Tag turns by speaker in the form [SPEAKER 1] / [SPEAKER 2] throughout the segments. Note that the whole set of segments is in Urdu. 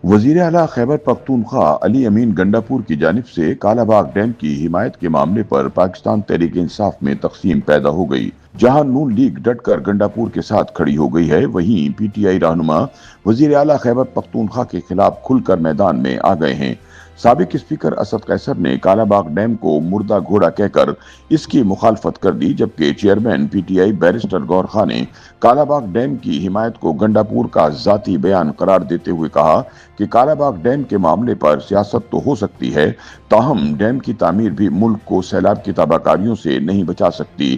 [SPEAKER 1] وزیر اعلیٰ خیبر پختونخوا علی امین گنڈاپور کی جانب سے کالا باغ ڈیم کی حمایت کے معاملے پر پاکستان تحریک انصاف میں تقسیم پیدا ہو گئی۔ جہاں نون لیگ ڈٹ کر گنڈاپور کے ساتھ کھڑی ہو گئی ہے، وہیں پی ٹی آئی رہنما وزیر اعلیٰ خیبر پختونخوا کے خلاف کھل کر میدان میں آ گئے ہیں۔ سابق اسپیکر اسد قیصر نے کالا باغ ڈیم کو مردہ گھوڑا کہہ کر اس کی مخالفت کر دی، جبکہ chairman P T I barrister گور خان نے کالا باغ ڈیم کی حمایت کو گنڈاپور کا ذاتی بیان قرار دیتے ہوئے کہا کہ کالا باغ ڈیم کے معاملے پر سیاست تو ہو سکتی ہے، تاہم ڈیم کی تعمیر بھی ملک کو سیلاب کی تباہ کاریوں سے نہیں بچا سکتی۔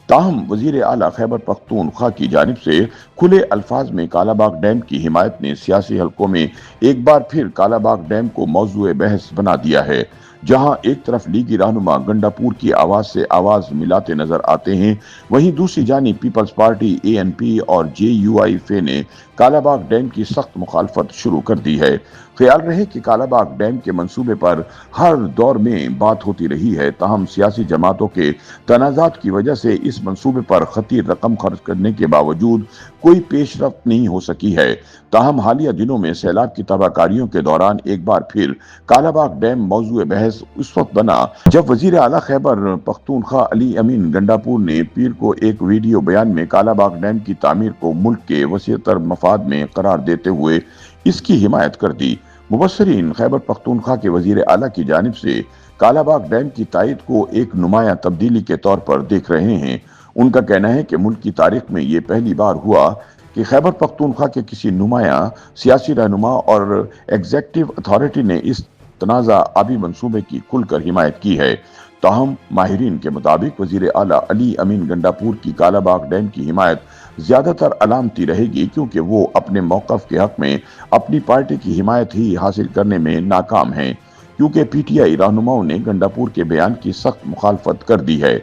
[SPEAKER 1] تاہم وزیر اعلیٰ خیبر پختونخوا کی جانب سے کھلے الفاظ میں کالا باغ ڈیم کی حمایت نے سیاسی حلقوں میں ایک بار پھر کالا باغ ڈیم کو موضوع بحث بنا دیا ہے۔ جہاں ایک طرف لیگی رہنما گنڈاپور کی آواز سے آواز ملاتے نظر آتے ہیں، وہیں دوسری جانب پیپلز پارٹی اے این پی اور جے یو آئی فے نے کالا باغ ڈیم کی سخت مخالفت شروع کر دی ہے۔ خیال رہے کہ کالا باغ ڈیم کے منصوبے پر ہر دور میں بات ہوتی رہی ہے، تاہم سیاسی جماعتوں کے تنازعات کی وجہ سے اس منصوبے پر خطیر رقم خرچ کرنے کے باوجود کوئی پیش رفت نہیں ہو سکی ہے۔ تاہم حالیہ دنوں میں سیلاب کی تباہ کاریوں کے دوران ایک بار پھر کالا باغ ڈیم موضوع بحث اس وقت بنا جب وزیر اعلیٰ خیبر پختونخوا علی امین گنڈاپور نے پیر کو ایک ویڈیو بیان میں کالا باغ ڈیم کی تعمیر کو ملک کے وسیع تر مفاد میں قرار دیتے ہوئے اس کی حمایت کر دی۔ مبصرین خیبر پختونخوا کے وزیر اعلیٰ کی جانب سے کالا باغ ڈیم کی تائید کو ایک نمایاں تبدیلی کے طور پر دیکھ رہے ہیں۔ ان کا کہنا ہے کہ ملک کی تاریخ میں یہ پہلی بار ہوا کہ خیبر پختونخوا کے کسی نمایاں سیاسی رہنما اور ایگزیکٹو اتھارٹی نے اس تنازع آبی منصوبے کی کھل کر حمایت کی ہے۔ تاہم ماہرین کے مطابق وزیر اعلیٰ علی امین گنڈاپور کی کالا باغ ڈیم کی حمایت زیادہ تر علامتی رہے گی، کیونکہ وہ اپنے موقف کے حق میں اپنی پارٹی کی حمایت ہی حاصل کرنے میں ناکام ہیں، کیونکہ پی ٹی آئی رہنماؤں نے گنڈاپور کے بیان کی سخت مخالفت کر دی ہے۔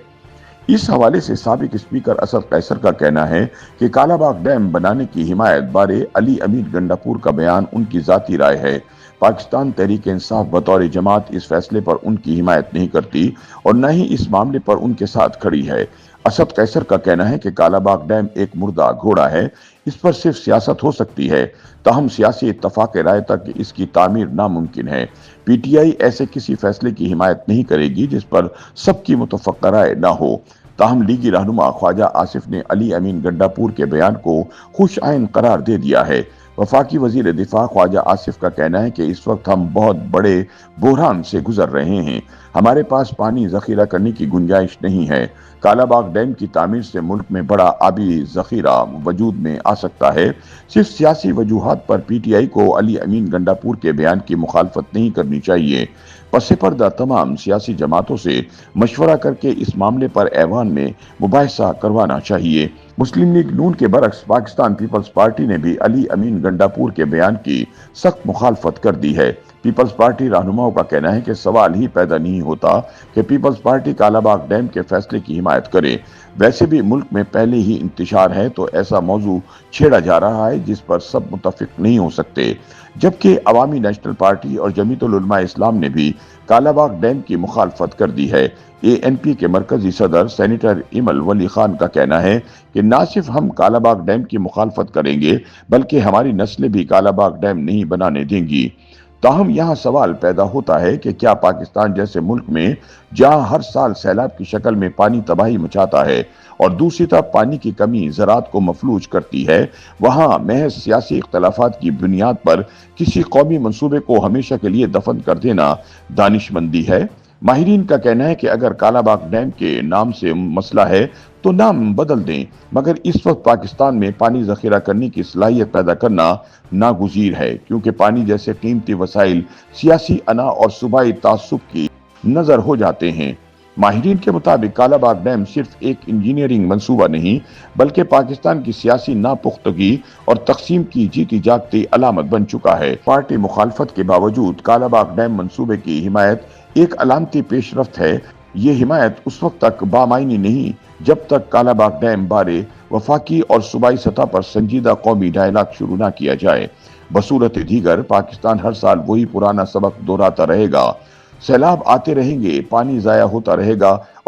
[SPEAKER 1] اس حوالے سے سابق اسپیکر اسد قیصر کا کہنا ہے کہ کالا باغ ڈیم بنانے کی حمایت بارے علی امین گنڈاپور کا بیان ان کی ذاتی رائے ہے۔ پاکستان تحریک انصاف بطور جماعت اس فیصلے پر ان کی حمایت نہیں کرتی اور نہ ہی اس معاملے پر ان کے ساتھ کھڑی ہے۔ اسد قیصر کا کہنا ہے کہ کالا باغ ڈیم ایک مردہ گھوڑا ہے، اس پر صرف سیاست ہو سکتی ہے، تاہم سیاسی اتفاق رائے تک اس کی تعمیر ناممکن ہے۔ پی ٹی آئی ایسے کسی فیصلے کی حمایت نہیں کرے گی جس پر سب کی متفق رائے نہ ہو۔ تاہم لیگی رہنما خواجہ آصف نے علی امین گنڈاپور کے بیان کو خوش آئند قرار دے دیا ہے۔ وفاقی وزیر دفاع خواجہ آصف کا کہنا ہے کہ اس وقت ہم بہت بڑے بحران سے گزر رہے ہیں، ہمارے پاس پانی ذخیرہ کرنے کی گنجائش نہیں ہے۔ کالا باغ ڈیم کی تعمیر سے ملک میں بڑا آبی ذخیرہ وجود میں آ سکتا ہے۔ صرف سیاسی وجوہات پر پی ٹی آئی کو علی امین گنڈاپور کے بیان کی مخالفت نہیں کرنی چاہیے۔ پس پردہ تمام سیاسی جماعتوں سے مشورہ کر کے اس معاملے پر ایوان میں مباحثہ کروانا چاہیے۔ مسلم لیگ نون کے برعکس پاکستان پیپلز پارٹی نے بھی علی امین گنڈاپور کے بیان کی سخت مخالفت کر دی ہے۔ پیپلز پارٹی رہنماؤں کا کہنا ہے کہ سوال ہی پیدا نہیں ہوتا کہ Peoples party Kala Bagh dam کے فیصلے کی حمایت کرے۔ ویسے بھی ملک میں پہلے ہی انتشار ہے، تو ایسا موضوع چھیڑا جا رہا ہے جس پر سب متفق نہیں ہو سکتے۔ جبکہ عوامی نیشنل پارٹی اور جمیعت العلماء اسلام نے بھی کالا باغ ڈیم کی مخالفت کر دی ہے۔ اے این پی کے مرکزی صدر سینیٹر ایمل ولی خان کا کہنا ہے کہ نہ صرف ہم کالا باغ ڈیم کی مخالفت کریں گے بلکہ ہماری نسلیں بھی کالا باغ ڈیم نہیں بنانے دیں گی۔ تاہم یہاں سوال پیدا ہوتا ہے کہ کیا پاکستان جیسے ملک میں جہاں ہر سال سیلاب کی شکل میں پانی تباہی مچاتا ہے اور دوسری طرف پانی کی کمی زراعت کو مفلوج کرتی ہے، وہاں محض سیاسی اختلافات کی بنیاد پر کسی قومی منصوبے کو ہمیشہ کے لیے دفن کر دینا دانش مندی ہے؟ ماہرین کا کہنا ہے کہ اگر کالا باغ ڈیم کے نام سے مسئلہ ہے تو نام بدل دیں، مگر اس وقت پاکستان میں پانی ذخیرہ کرنے کی صلاحیت پیدا کرنا ناگزیر ہے، کیونکہ پانی جیسے قیمتی وسائل سیاسی انا اور صوبائی تعصب کی نظر ہو جاتے ہیں۔ ماہرین کے مطابق کالا باغ ڈیم صرف ایک انجینئرنگ منصوبہ نہیں بلکہ پاکستان کی سیاسی ناپختگی اور تقسیم کی جیتی جاگتی علامت بن چکا ہے۔ پارٹی مخالفت کے باوجود کالا باغ ڈیم منصوبے کی حمایت ایک علامتی پیش رفت ہے۔ یہ حمایت اس وقت تک بامعنی نہیں جب تک کالا باغ ڈیم بارے وفاقی اور صوبائی سطح پر سنجیدہ قومی ڈائلاگ شروع نہ کیا جائے۔ بصورت دیگر پاکستان ہر سال وہی پرانا سبق دہراتا رہے گا، سیلاب آتے رہیں گے، پانی ضائع ہوتا رہے گا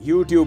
[SPEAKER 2] YouTube